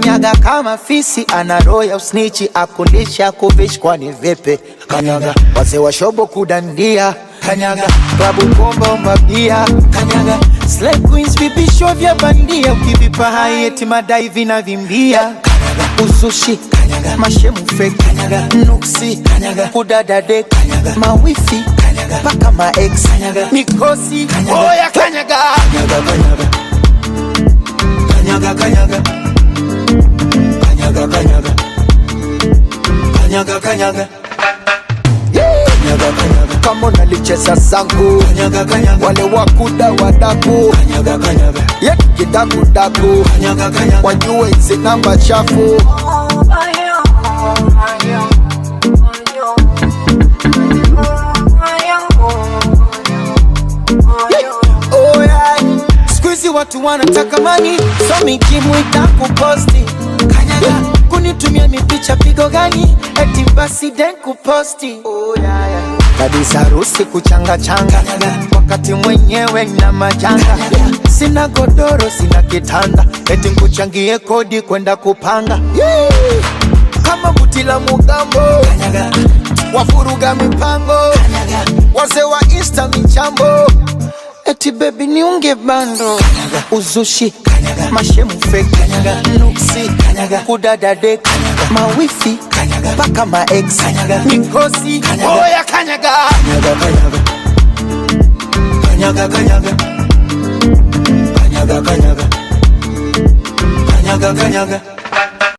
kanyaga kama fisi, ana roho ya usnichi, akundisha kuvishi kwani vipi. Kanyaga wazee wa shobo kudandia, kanyaga klabu bomba umbabia, kanyaga slay queens vipisho vya bandia, ukivipa hai eti madai vinavimbia. Kanyaga usushi, kanyaga mashemu fake, kanyaga nuksi, kanyaga kudadade, kanyaga mawifi, kanyaga paka ma ex, kanyaga mikosi, oya kanyaga kanyaga kanyaga kanyaga kanyaga kanyaga kanyaga kanyaga kama nalicheza zangu kanyaga kanyaga, wale wakuda wadaku kanyaga kanyaga, yet kidaku daku kanyaga kanyaga, wajue hizi namba chafu. Oh yeah, squeezy watu wanataka money, so mikimu itakuposti kanyaga, kunitumia mipicha pigo gani, eti basi den kuposti. Oh yeah, yeah. Kabisa harusi kuchanga changa, wakati mwenyewe na majanga, sina godoro sina kitanda, eti nkuchangie kodi kwenda kupanga. Kama butila mugambo, wafuruga mipango, wazee wa insta michambo, eti baby niunge bando. Uzushi, mashemu fake, nuksi, kudadade, mawifi, paka ma ex, mikosi, oya kanyaga kanyaga kanyaga kanyaga kanyaga kanyaga kanyaga.